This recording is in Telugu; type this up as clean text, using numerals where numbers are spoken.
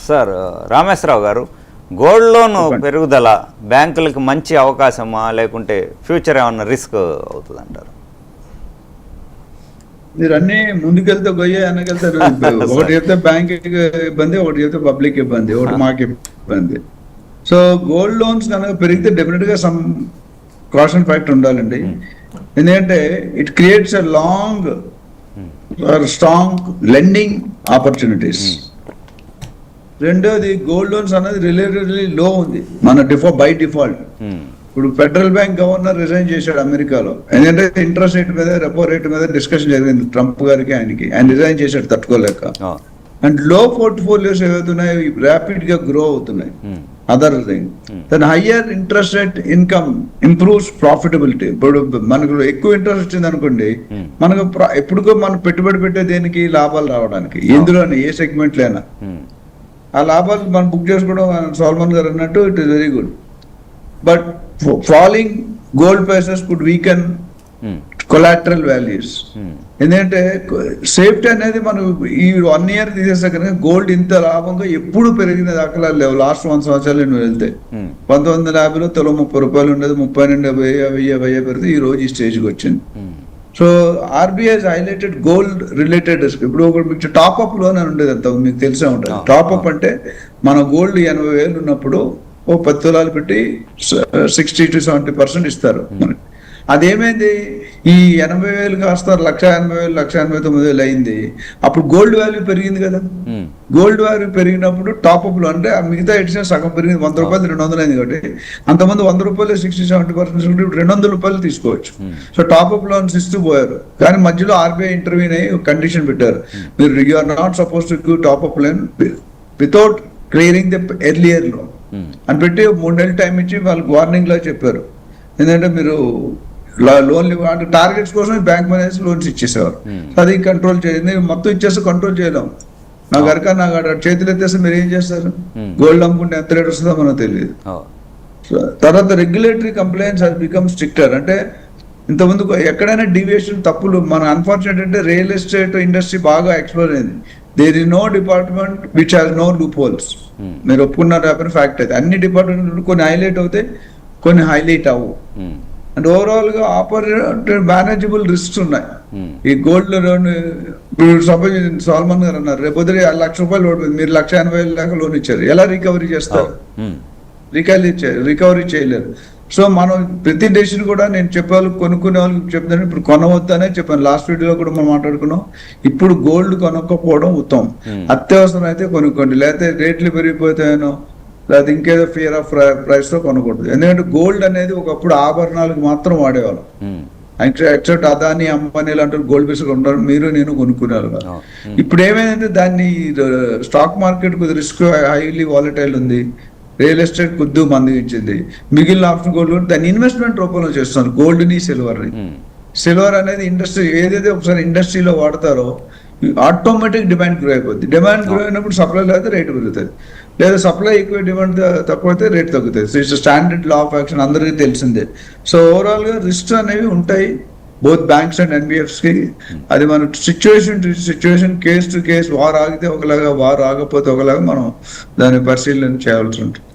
సార్ రామేశ్వరరావు గారు, గోల్డ్ లోన్ పెరుగుదల బ్యాంకులకు మంచి అవకాశమా లేకుంటే ఫ్యూచర్ ఏమన్నా రిస్క్ అవుతుంది అంటారు? మీరు అన్ని ముందుకెళ్తే గొయ్యే వెనకెళ్తారు. ఒకటి చెప్తే బ్యాంక్ ఇబ్బంది, ఒకటి చెప్తే పబ్లిక్ ఇబ్బంది, ఒకటి మాకు ఇబ్బంది. సో గోల్డ్ లోన్స్ కనుక పెరిగితే డెఫినెట్ గా సమ్ కాషన్ ఫ్యాక్టర్ ఉండాలండి. ఎందుకంటే it creates a long strong lending opportunities. రెండోది గోల్డ్ లోన్స్ అనేది రిలేటెడ్లీ లో ఉంది మన బై డిఫాల్ట్. ఇప్పుడు ఫెడరల్ బ్యాంక్ గవర్నర్ రిజైన్ చేశాడు అమెరికాలో, ఎందుకంటే ఇంట్రెస్ట్ రేట్ మీద రెపో రేట్ మీద డిస్కషన్ జరిగింది ట్రంప్ గారికి ఆయన రిజైన్ చేశాడు తట్టుకోలేక. అండ్ లో పోర్ట్ఫోలియోస్ ఏవైతున్నాయి ర్యాపిడ్ గా గ్రో అవుతున్నాయి. Other thing then higher interest rate income improves profitability. ఇప్పుడు మనకు ఎక్కువ ఇంట్రెస్ట్ వచ్చింది అనుకోండి, మనకు ఎప్పుడుకో మనం పెట్టుబడి పెట్టే దేనికి లాభాలు రావడానికి, ఎందులోనే ఏ సెగ్మెంట్ లేనా ఆ లాభాలు మనం బుక్ చేసుకోవడం సోల్మన్ గారు అన్నట్టు it is very good. But falling gold prices could weaken collateral values. ఎందుకంటే సేఫ్టీ అనేది మనం ఈ 1 year తీసేసా కనుక గోల్డ్ ఇంత లాభంగా ఎప్పుడు పెరిగిన దాఖలాలు లేవు. లాస్ట్ 1 సంవత్సరాలు నువ్వు వెళ్తే 1950లో తులం 30 రూపాయలు ఉండేది, 30 నుండి 1000 పెరిగితే ఈ రోజు ఈ స్టేజ్కి వచ్చింది. So RBI highlighted gold related risk. ఇప్పుడు ఒక మీకు టాప్అప్ లోన్ అని ఉండేది, అంత మీకు తెలిసే ఉంటుంది. టాప్అప్ అంటే మన గోల్డ్ 80,000 ఉన్నప్పుడు ఓ 10 తులాలు పెట్టి 60 to 70% ఇస్తారు మనకి. అదేమైంది, ఈ 80,000 కాస్త 1,80,000 1,89,000 అయింది. అప్పుడు గోల్డ్ వాల్యూ పెరిగింది కదా. గోల్డ్ వాల్యూ పెరిగినప్పుడు టాప్అప్ లో అంటే మిగతా ఎడిషన్ సగం పెరిగింది. 100 రూపాయలు 200 అయింది కాబట్టి అంతమంది 100 రూపాయలు 60-70% ఇప్పుడు 200 రూపాయలు తీసుకోవచ్చు. సో టాప్అప్ లోన్స్ ఇస్తూ పోయారు. కానీ మధ్యలో ఆర్బీఐ ఇంటర్వ్యూన్ అయ్యి కండిషన్ పెట్టారు, మీరు you are not suppose to give top up loan without clearing the earlier loan అని పెట్టి 3 నెలలు టైం ఇచ్చి వాళ్ళకి వార్నింగ్ లా చెప్పారు. ఎందుకంటే మీరు లోన్లు అంటే టార్గెట్స్ కోసం బ్యాంక్ మేనేజర్స్ లోన్స్ ఇచ్చేసేవారు. అది కంట్రోల్ చేయండి, మొత్తం ఇచ్చేస్తే కంట్రోల్ చేయలేం. నాకు చేతులు ఎత్తేస్తే మీరు ఏం చేస్తారు? గోల్డ్ అమ్ముకుంటే ఎంత రేట్ వస్తుందో మనకు తెలియదు. తర్వాత regulatory complaints has become stricter. అంటే ఇంతకుముందు ఎక్కడైనా డీవియేషన్ తప్పులు మన అన్ఫార్చునేట్ అంటే రియల్ ఎస్టేట్ ఇండస్ట్రీ బాగా ఎక్స్ప్లోర్ అయింది. There is no department which has no loop holes. మీరు ఒప్పుకున్నారు ఫ్యాక్ట్ అయితే అన్ని డిపార్ట్మెంట్ కొన్ని హైలైట్ అవుతాయి, కొన్ని హైలైట్ అవ్వవు. అండ్ ఓవరాల్ గా మేనేజబుల్ రిస్క్స్ ఉన్నాయి ఈ గోల్డ్ లోన్. సపోజ్ సాల్మన్ గారు అన్నారు, రేపు పొద్దున 1,00,000 రూపాయలు ఓడిపోయింది, మీరు 1,80,000 దాకా లోన్ ఇచ్చారు, ఎలా రికవరీ చేస్తారు? రికవరీ చేయలేరు. సో మనం ప్రతి డెసిషన్ కూడా నేను చెప్పాలి కొనుక్కునే వాళ్ళకి చెప్తాను, ఇప్పుడు కొనవద్దనే చెప్పాను. లాస్ట్ వీడియోలో కూడా మనం మాట్లాడుకున్నాం, ఇప్పుడు గోల్డ్ కొనుక్కోపోవడం ఉత్తమం. అత్యవసరం అయితే కొనుక్కోండి, లేకపోతే రేట్లు పెరిగిపోతాయనో లేదా ఇంకేదో ఫియర్ ఆఫ్ ప్రైస్ తో కొనకూడదు. ఎందుకంటే గోల్డ్ అనేది ఒకప్పుడు ఆభరణాలకు మాత్రం వాడేవాళ్ళం. ఎక్సెప్ట్ అదాని అంబానీ లాంటి గోల్డ్ పీస్ ఉంటారు, మీరు నేను కొనుక్కునేవాళ్ళు కాదు. ఇప్పుడు ఏమైందంటే దాన్ని స్టాక్ మార్కెట్ కొద్ది రిస్క్ హైలీ వాలటైల్ ఉంది, రియల్ ఎస్టేట్ కొద్ది మందించింది, మిగిలిన ఆప్షన్ గోల్డ్ దాన్ని ఇన్వెస్ట్మెంట్ రూపంలో చేస్తున్నారు. గోల్డ్ ని సిల్వర్ అనేది ఇండస్ట్రీ ఏదైతే ఒకసారి ఇండస్ట్రీలో వాడతారో ఆటోమేటిక్ డిమాండ్ గ్రో అయిపోద్ది. డిమాండ్ గ్రో అయినప్పుడు సప్లై లేకపోతే రేటు పెరుగుతుంది, లేదా సప్లై ఎక్కువ డిమాండ్ తక్కువైతే రేట్ తగ్గుతుంది. So it's standard law of action, అందరికీ తెలిసిందే. సో ఓవరాల్ గా రిస్క్ అనేవి ఉంటాయి బోత్ బ్యాంక్స్ అండ్ ఎన్బిఎఫ్స్ కి. అది మనం situation case to case, war ఆగితే ఒకలాగా, వార్ ఆగకపోతే ఒకలాగా మనం దాన్ని పరిశీలన చేయాల్సి ఉంటుంది.